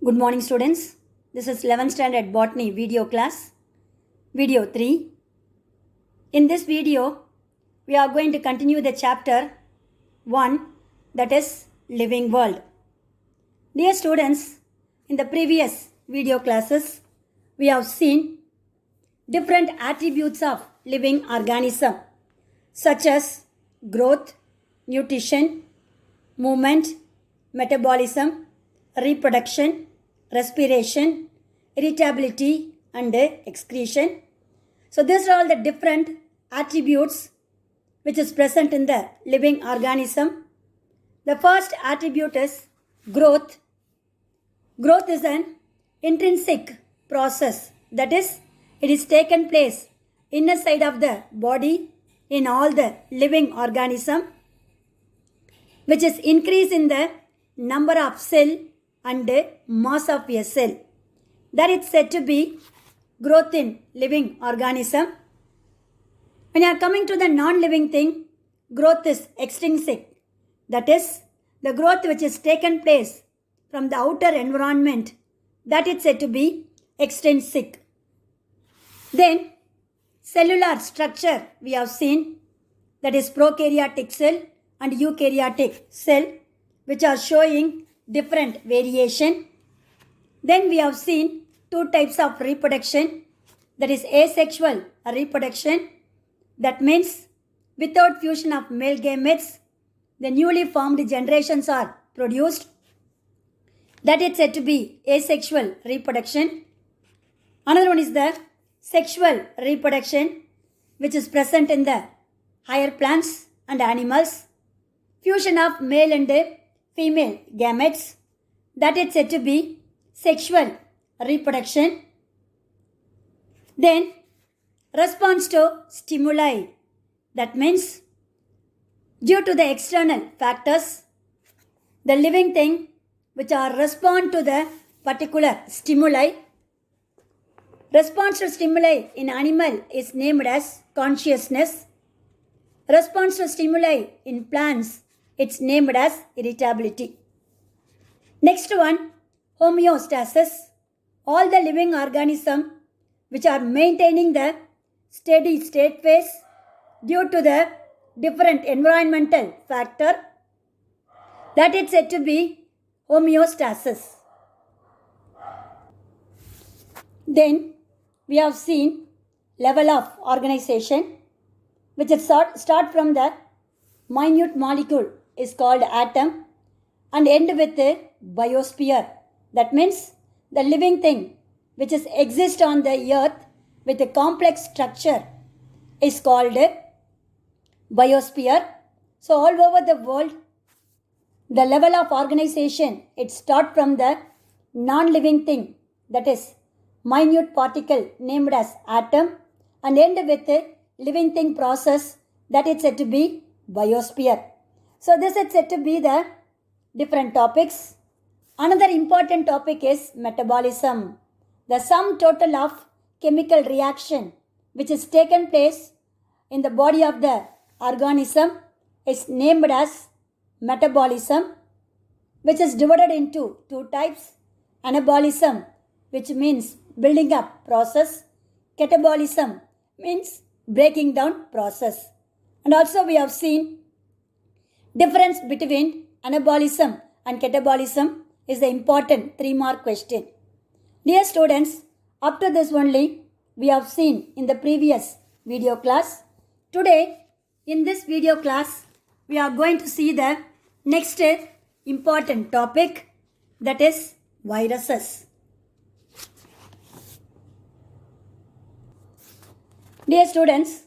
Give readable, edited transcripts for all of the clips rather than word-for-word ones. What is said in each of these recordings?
Good morning students. This is 11th standard botany video class, video 3. In this video, we are going to continue the chapter 1, that is living world. Dear students, in the previous video classes, we have seen different attributes of living organism such as growth, nutrition, movement, metabolism, reproduction, respiration, irritability and excretion. So these are all the different attributes which is present in the living organism. The first attribute is growth. Growth is an intrinsic process, that is, it is taken place inner side of the body in all the living organism, which is increase in the number of cell and mass of a cell. That is said to be growth in living organism. When you are coming to the non-living thing, growth is extrinsic. That is, the growth which is taken place from the outer environment, that is said to be extrinsic. Then, cellular structure we have seen, that is prokaryotic cell and eukaryotic cell, which are showing different variation. Then we have seen two types of reproduction, that is asexual reproduction, that means without fusion of male gametes, the newly formed generations are produced. That is said to be asexual reproduction. Another one is the sexual reproduction, which is present in the higher plants and animals. Fusion of male and female gametes, that is said to be sexual reproduction. Then response to stimuli, that means due to the external factors, the living thing which are respond to the particular stimuli. Response to stimuli in animal is named as consciousness. Response to stimuli in plants, it's named as irritability. Next one, homeostasis. All the living organisms which are maintaining the steady state phase due to the different environmental factor, that is said to be homeostasis. Then we have seen level of organization, which is start from the minute molecule is called atom and end with a biosphere. That means the living thing which is exist on the earth with a complex structure is called a biosphere. So all over the world, the level of organization, it start from the non-living thing, that is minute particle named as atom, and end with a living thing process, that is said to be biosphere. So this is said to be the different topics. Another important topic is metabolism. The sum total of chemical reaction which is taken place in the body of the organism is named as metabolism, which is divided into two types. Anabolism, which means building up process. Catabolism means breaking down process. And also we have seen difference between anabolism and catabolism is the important 3-mark question. Dear students, up to this only we have seen in the previous video class. Today, in this video class, we are going to see the next important topic, that is viruses. Dear students,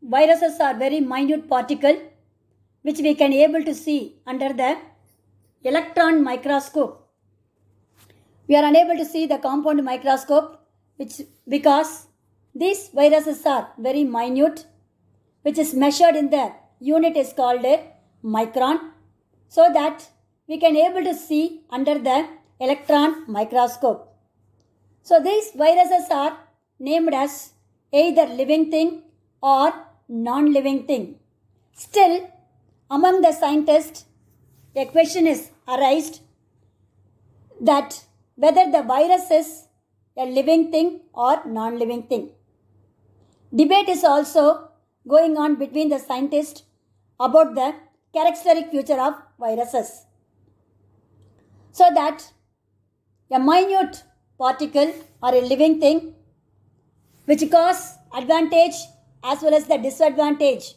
viruses are very minute particle which we can able to see under the electron microscope. We are unable to see the compound microscope because these viruses are very minute, which is measured in the unit is called a micron, so that we can able to see under the electron microscope. So these viruses are named as either living thing or non-living thing. Still, among the scientists, a question is arised that whether the virus is a living thing or non-living thing. Debate is also going on between the scientists about the characteristic feature of viruses. So that a minute particle or a living thing which cause advantage as well as the disadvantage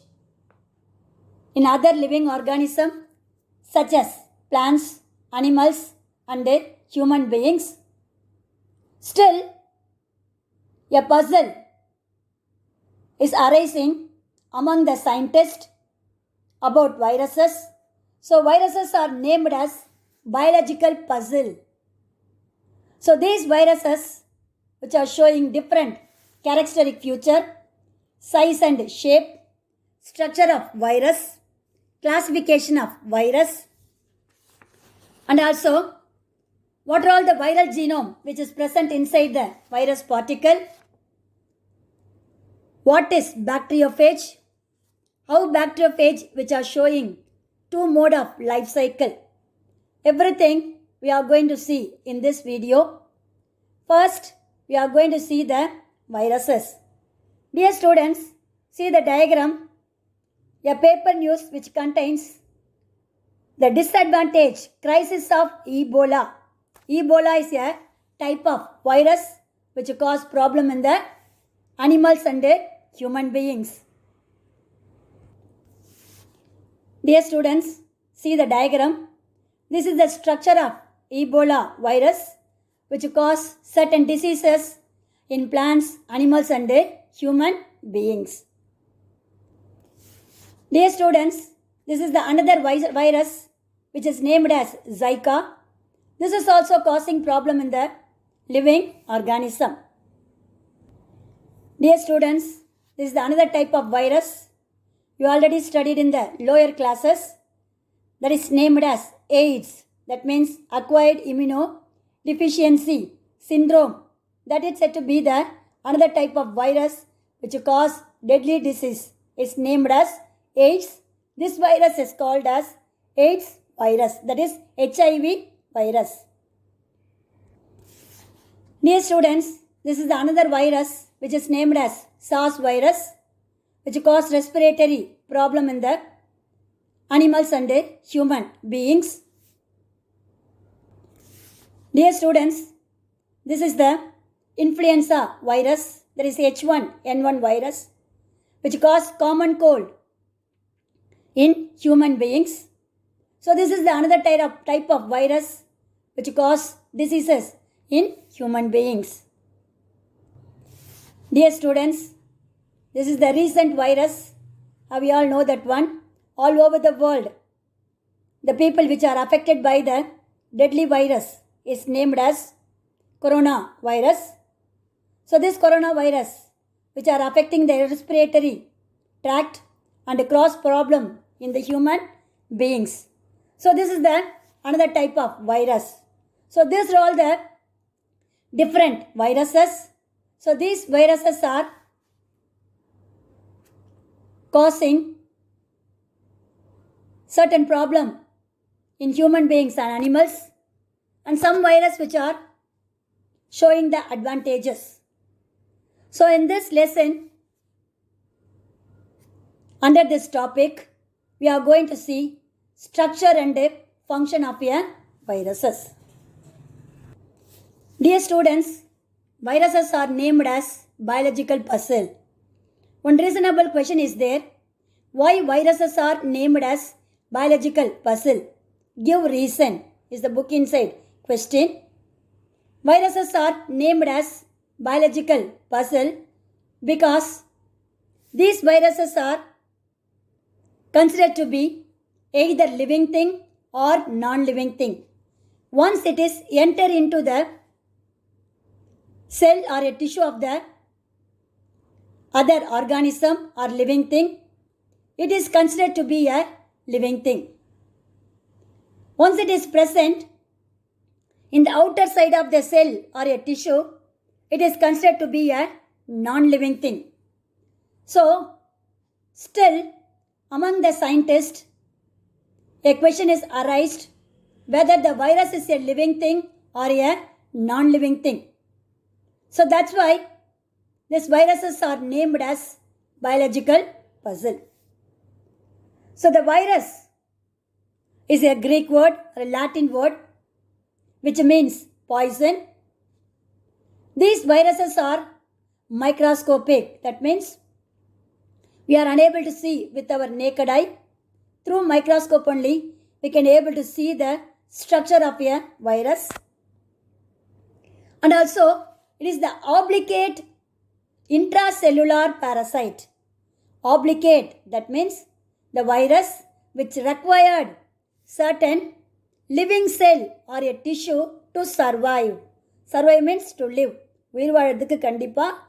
in other living organisms such as plants, animals and human beings. Still, a puzzle is arising among the scientists about viruses. So viruses are named as biological puzzle. So these viruses which are showing different characteristic feature, size and shape, structure of virus, classification of virus, and also what are all the viral genome which is present inside the virus particle, what is bacteriophage, how bacteriophage which are showing two mode of life cycle. Everything we are going to see in this video. First, we are going to see the viruses. Dear students, see the diagram, a paper news which contains the disadvantage, crisis of Ebola. Ebola is a type of virus which cause problem in the animals and human beings. Dear students, see the diagram. This is the structure of Ebola virus which cause certain diseases in plants, animals and human beings. Dear students, this is the another virus which is named as Zika. This is also causing problem in the living organism. Dear students, this is the another type of virus you already studied in the lower classes, that is named as AIDS. That means acquired immunodeficiency syndrome. That is said to be the another type of virus which cause deadly disease. Is named as AIDS. This virus is called as AIDS virus, that is HIV virus. Dear students, this is another virus which is named as SARS virus which cause respiratory problem in the animals and human beings. Dear students, this is the influenza virus, that is H1N1 virus which cause common cold in human beings. So this is the another type of virus which cause diseases in human beings. Dear students, this is the recent virus. We all know that one. All over the world, the people which are affected by the deadly virus is named as coronavirus. So this coronavirus which are affecting the respiratory tract and cross problem in the human beings. So this is the another type of virus. So these are all the different viruses. So these viruses are causing certain problem in human beings and animals, and some virus which are showing the advantages. So in this lesson, under this topic, we are going to see structure and function of a viruses. Dear students, viruses are named as biological puzzle. One reasonable question is there, why viruses are named as biological puzzle? Give reason is the book inside question. Viruses are named as biological puzzle because these viruses are considered to be either living thing or non-living thing. Once it is enter into the cell or a tissue of the other organism or living thing, it is considered to be a living thing. Once it is present in the outer side of the cell or a tissue, it is considered to be a non-living thing. So, still among the scientists, a question is arised whether the virus is a living thing or a non-living thing. So that's why these viruses are named as biological puzzle. So the virus is a Greek word or a Latin word which means poison. These viruses are microscopic. That means we are unable to see with our naked eye. Through microscope only we can able to see the structure of a virus. And also it is the obligate intracellular parasite. Obligate, that means the virus which required certain living cell or a tissue to survive. Survive means to live. உயிர் வாழறதுக்கு கண்டிப்பாக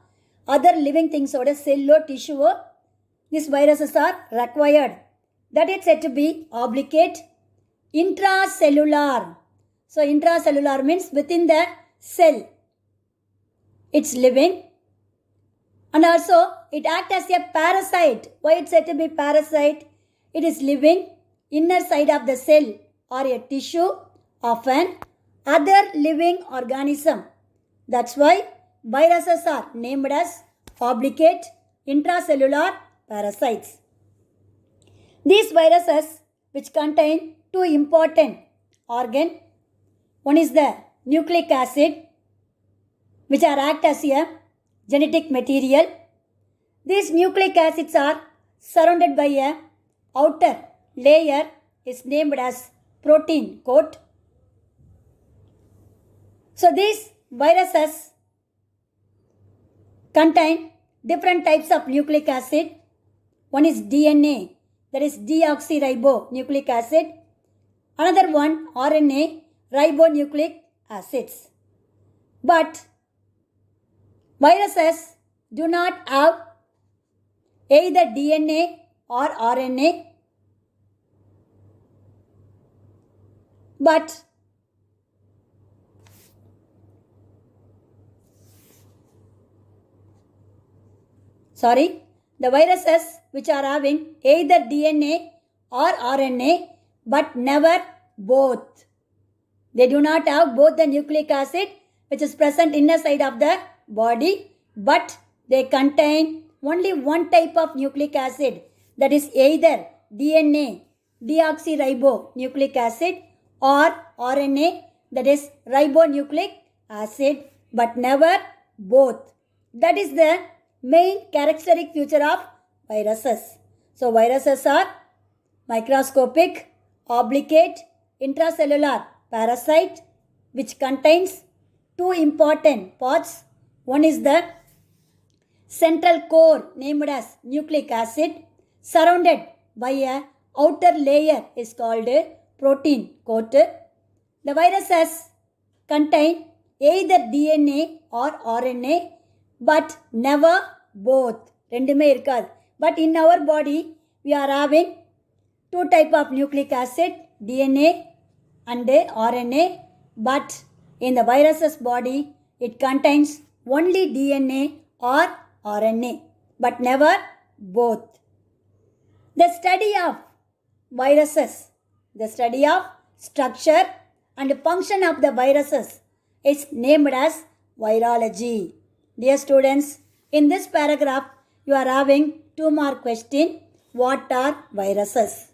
other living things ஓட Cello டிஷ்யூவோ these viruses are required. That is said to be obligate intracellular. So intracellular means within the cell. It's living. And also it acts as a parasite. Why it's said to be parasite? It is living inner side of the cell or a tissue of an other living organism. That's why viruses are named as obligate intracellular parasites. These viruses which contain two important organs. One is the nucleic acid which are act as a genetic material. These nucleic acids are surrounded by a outer layer is named as protein coat. So these viruses contain different types of nucleic acid. One is DNA, that is deoxyribonucleic acid. Another one RNA, ribonucleic acids. But viruses do not have either DNA or RNA, but the viruses which are having either DNA or RNA but never both. They do not have both the nucleic acid which is present inner side of the body, but they contain only one type of nucleic acid, that is either DNA, deoxyribonucleic acid, or RNA, that is ribonucleic acid, but never both. That is the main characteristic feature of viruses. So viruses are microscopic, obligate, intracellular parasite which contains two important parts. One is the central core named as nucleic acid, surrounded by a outer layer is called protein coat. The viruses contain either DNA or RNA but never both. ரெண்டுமே இருக்காது. But in our body we are having two type of nucleic acid, DNA and RNA, but in the virus's body it contains only DNA or RNA but never both. The study of viruses, the study of structure and function of the viruses is named as virology. Dear students, in this paragraph you are having two more questions. What are viruses?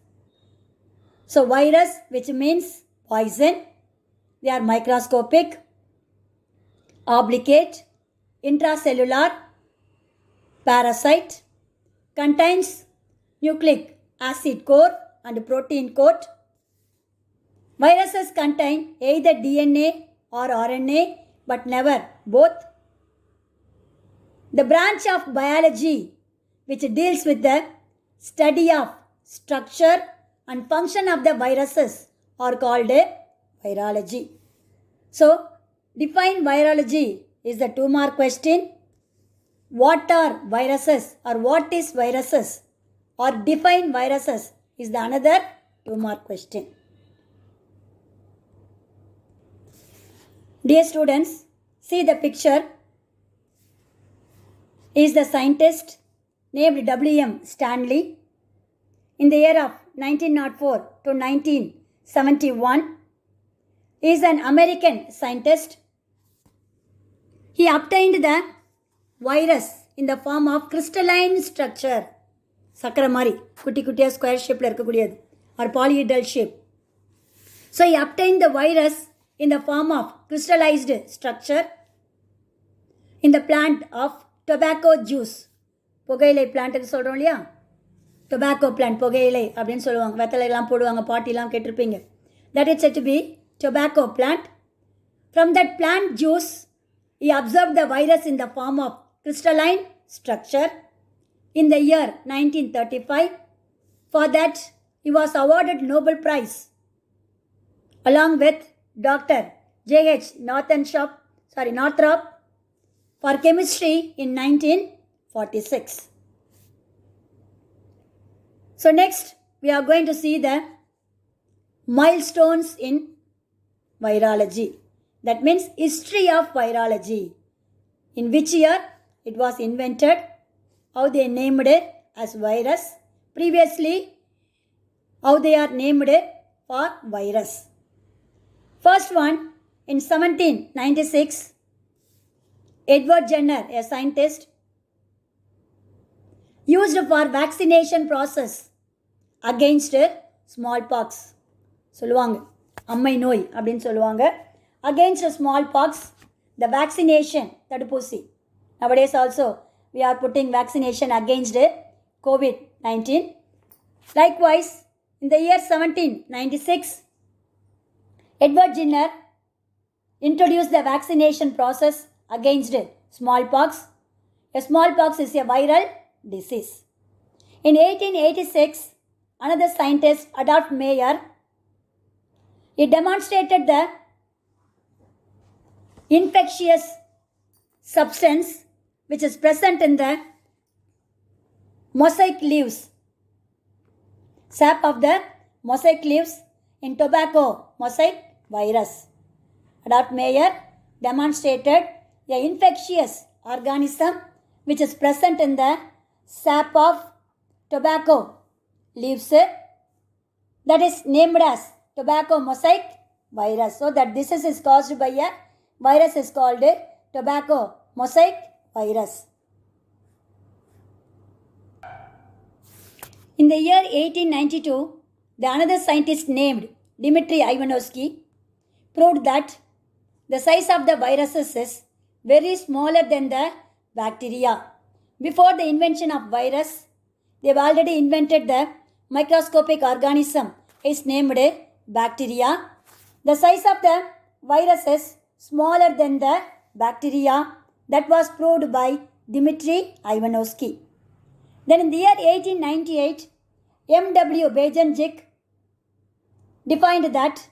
So virus, which means poison, they are microscopic, obligate, intracellular parasite, contains nucleic acid core and protein coat. Viruses contain either DNA or RNA but never both. The branch of biology which deals with the study of structure and function of the viruses are called virology. So, define virology is the two mark question. What are viruses or what is viruses or define viruses is the another two mark question. Dear students, see the picture is the scientist named W.M. Stanley. In the year of 1904 to 1971, he is an American scientist He obtained the virus in the form of crystalline structure. சக்கரை மாதிரி குட்டி குட்டியாக square ஷேப்பில் இருக்கக்கூடியது or polyhedral shape. So he obtained the virus in the form of crystallized structure in the plant of tobacco juice. புகையிலை பிளான்ட்டுன்னு சொல்கிறோம் இல்லையா, tobacco plant புகையிலை அப்படின்னு சொல்லுவாங்க, வெத்தலைலாம் போடுவாங்க, பாட்டிலாம் கேட்டிருப்பீங்க. That is said to be tobacco plant. From that plant juice, he observed the virus in the form of crystalline structure in the year 1935. For that, he was awarded Nobel Prize along with Dr. J.H. Northrop for chemistry in 1946. So next, we are going to see the milestones in virology. That means history of virology. In which year it was invented, how they named it as virus, previously how they are named for virus. First one, in 1796, Edward Jenner, a scientist, used for vaccination process against smallpox. சொல்லுவாங்க அம்மை நோய் அப்படின்னு சொல்லுவாங்க. Against smallpox, the vaccination, தடுப்பூசி. Nowadays also we are putting vaccination against COVID-19. Likewise, in the year 1796, Edward Jenner introduced the vaccination process against smallpox. A smallpox is a viral disease. In 1886, another scientist, Adolf Meyer, he demonstrated the infectious substance which is present in the mosaic leaves, sap of the mosaic leaves in tobacco mosaic virus. Adolf Meyer demonstrated a infectious organism which is present in the sap of tobacco leaves, that is named as tobacco mosaic virus. So that disease is caused by a virus is called tobacco mosaic virus. In the year 1892, the another scientist named Dmitry Ivanovsky proved that the size of the viruses is very smaller than the bacteria. Before the invention of virus, they have already invented the microscopic organism is named bacteria. The size of the virus is smaller than the bacteria. That was proved by Dmitry Ivanovsky. Then in the year 1898, M.W. Beijing defined that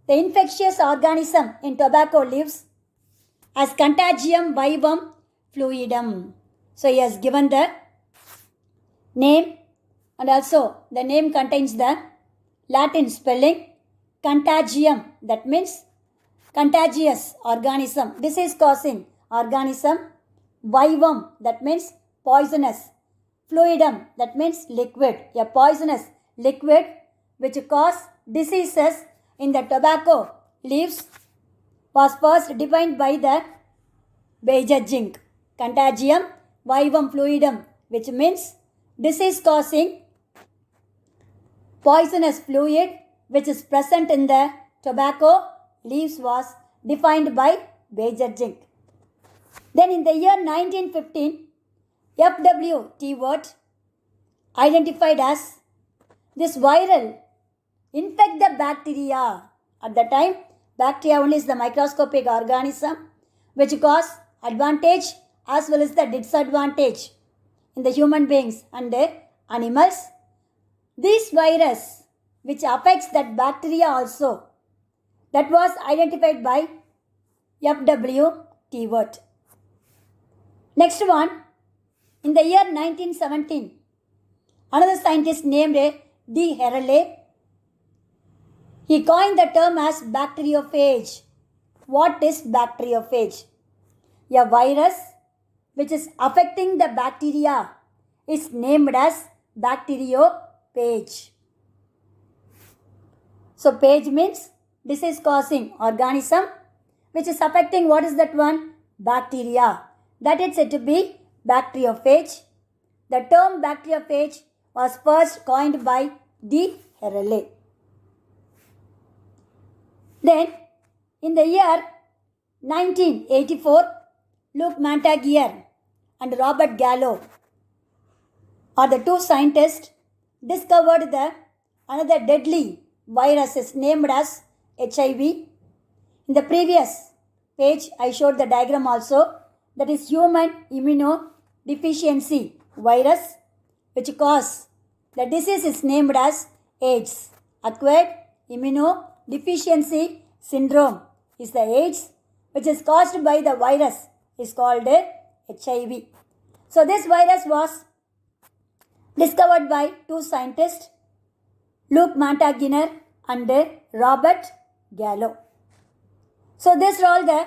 the infectious organism in tobacco leaves as Contagium vivum fluidum. So he has given the name, and also the name contains the Latin spelling Contagium. That means contagious organism, disease causing organism. Vivum, that means poisonous. Fluidum, that means liquid. A poisonous liquid which cause diseases in the tobacco leaves was first defined by the Beijing. Contagium vivum fluidum, which means disease causing poisonous fluid which is present in the tobacco leaves, was defined by Beijing. Then in the year 1915, F.W. Tewart identified as this viral infect the bacteria. At the time, bacteria only is the microscopic organism which cause advantage as well as the disadvantage in the human beings and the animals. This virus which affects that bacteria also, that was identified by F.W. Tewart. Next one, in the year 1917, another scientist named D. Herrle, he coined the term as bacteriophage. What is bacteriophage? A virus which is affecting the bacteria is named as bacteriophage. So phage means disease causing organism which is affecting, what is that one? bacteria. That is said to be bacteriophage. The term bacteriophage was first coined by D. Herrele. Then, in the year 1984, Luc Montagnier and Robert Gallo are the two scientists discovered another deadly virus is named as HIV. In the previous page, I showed the diagram also. That is human immunodeficiency virus, which cause the disease is named as AIDS. Acquired immunodeficiency syndrome is the AIDS, which is caused by the virus is called HIV. So this virus was discovered by two scientists, Luc Montagnier and Robert Gallo. So these are all the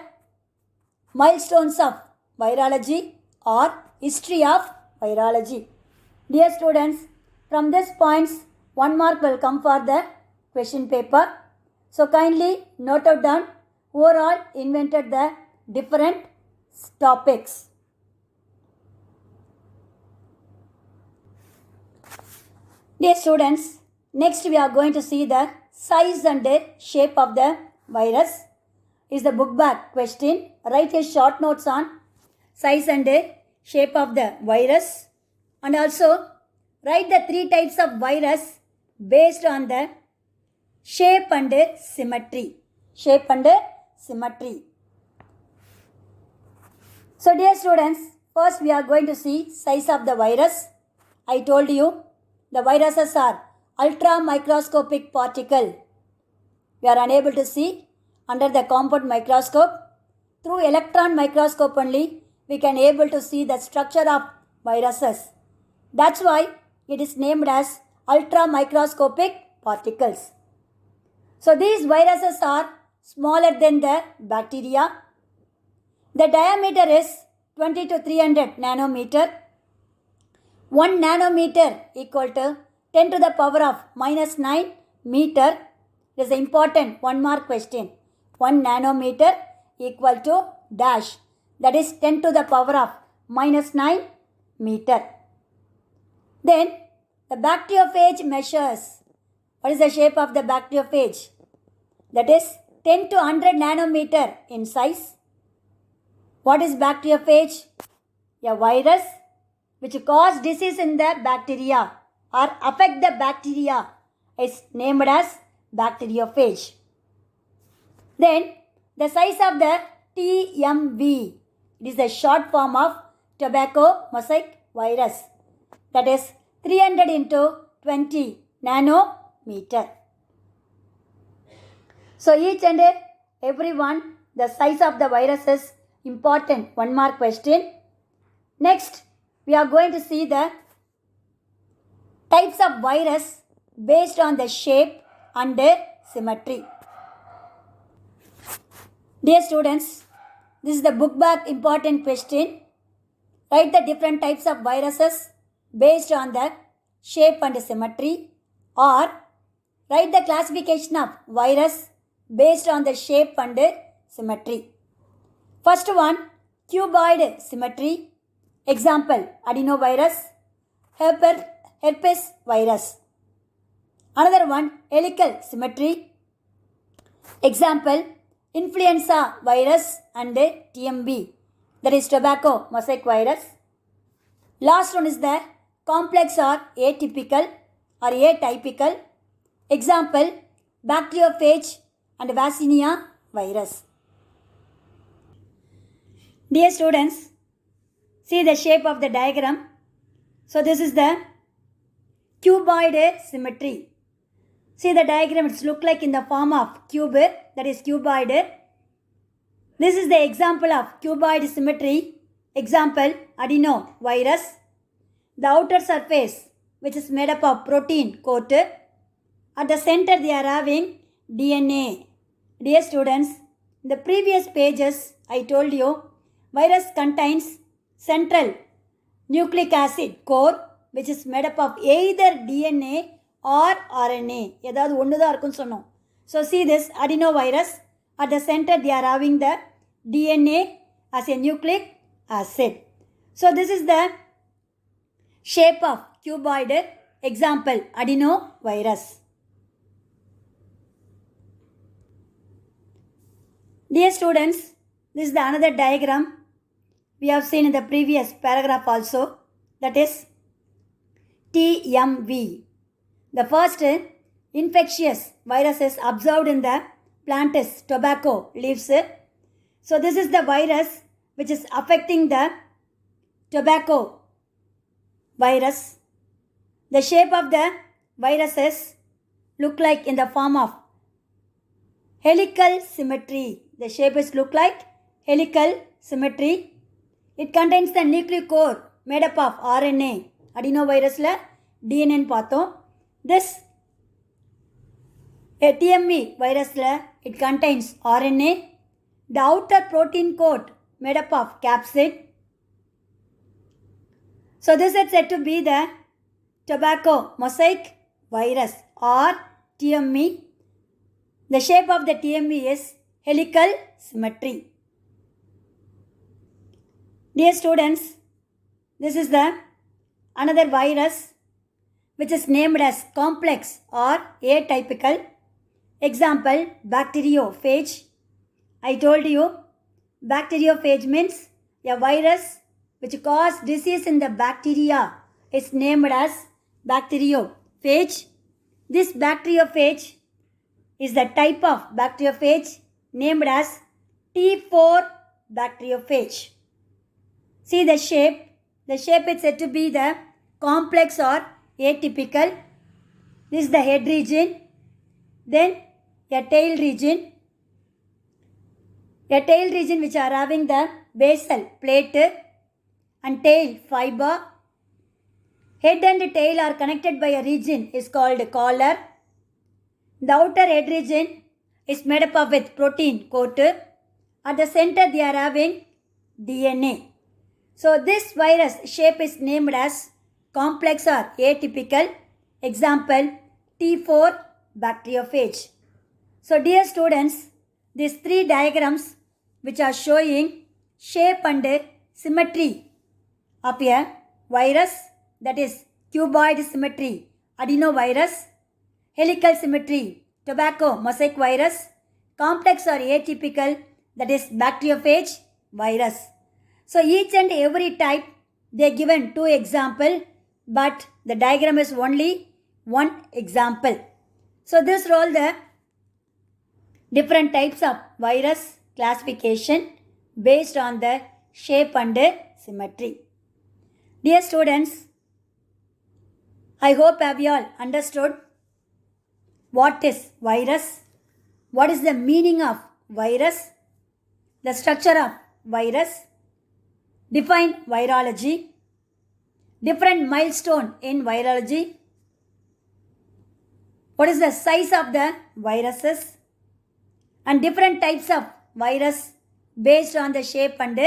milestones of virology or history of virology. Dear students, from these points, 1 mark will come for the question paper. So kindly note it down who are all invented the different topics. Dear students, next we are going to see the size and shape of the virus. Is the book back question. Write a short notes on size and shape of the virus, and also write the 3 types of virus based on the shape and symmetry. Shape and symmetry. So dear students, first we are going to see size of the virus. I told you the viruses are ultra microscopic particle. We are unable to see under the compound microscope. Through electron microscope only we can able to see the structure of viruses. That's why it is named as ultra microscopic particles. So these viruses are smaller than the bacteria. The diameter is 20 to 300 nanometer. 1 nanometer equal to 10 to the power of minus 9 meter. This is an important 1 mark question. 1 nanometer equal to dash. That is 10 to the power of minus 9 meter. Then the bacteriophage measures. What is the shape of the bacteriophage? That is 10 to 100 nanometer in size. What is bacteriophage? A virus which cause disease in the bacteria or affect the bacteria is named as bacteriophage. Then the size of the TMV, it is the short form of tobacco mosaic virus. That is 300 into 20 nanometer. So each and every one, the size of the virus is important 1 mark question. Next, we are going to see the types of virus based on the shape and symmetry. Dear students, this is the book back important question. Write the different types of viruses based on the shape and symmetry, or write the classification of virus based on the shape and symmetry. First one, cuboid symmetry. Example, adenovirus, herpes virus. Another one, helical symmetry. Example, influenza virus and TMV, that is tobacco mosaic virus. Last one is the complex or atypical or atypical. Example, bacteriophage and Vaccinia virus. Dear students, see the shape of the diagram. So this is the cuboid symmetry. See the diagram, it's look like in the form of cube, that is cuboid. This is the example of cuboid symmetry. Example, adenovirus. The outer surface, which is made up of protein coat. At the center they are having DNA. Dear students, in the previous pages I told you, virus contains central nucleic acid core, which is made up of either DNA or RNA. ஏதாவது ஒன்று தான் இருக்குன்னு சொன்னோம். So see this adenovirus. At the center they are having the DNA as a nucleic acid. So this is the shape of cuboid. Example, adenovirus. Dear students, this is the another diagram we have seen in the previous paragraph also, that is TMV. The first infectious viruses observed in the plant is tobacco leaves. So this is the virus which is affecting the tobacco virus. The shape of the viruses look like in the form of helical symmetry. The shape is look like helical symmetry. It contains the nucleic core made up of RNA. Adenovirus la DNA பார்த்தோம். This TMV virus la it contains RNA. The outer protein coat made up of capsid. So this is said to be the tobacco mosaic virus or TMV. The shape of the TMV is helical symmetry. Dear students, this is the another virus which is named as complex or atypical. Example, bacteriophage. I told you, bacteriophage means a virus which causes disease in the bacteria is named as bacteriophage. This bacteriophage is the type of bacteriophage named as T4 bacteriophage. See the shape. The shape is said to be the complex or atypical. This is the head region. Then a tail region. A tail region which are having the basal plate and tail fiber. Head and tail are connected by a region is called collar. The outer head region is made up of with protein coat. At the center they are having DNA. So this virus shape is named as complex or atypical. Example, T4 bacteriophage. So dear students, these three diagrams which are showing shape and symmetry of a virus, that is cuboid symmetry, adenovirus, helical symmetry, tobacco mosaic virus, complex or atypical, that is bacteriophage virus. So each and every type they are given two example, but the diagram is only one example. So this are all the different types of virus classification based on the shape and symmetry. Dear students, I hope have you all understood what is virus, what is the meaning of virus, the structure of virus, define virology, different milestone in virology, what is the size of the viruses, and different types of virus based on the shape and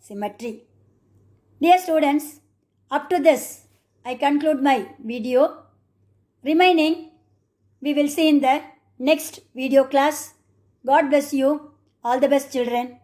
symmetry. Dear students, up to this I conclude my video. Remaining we will see in the next video class. God bless you. All the best children.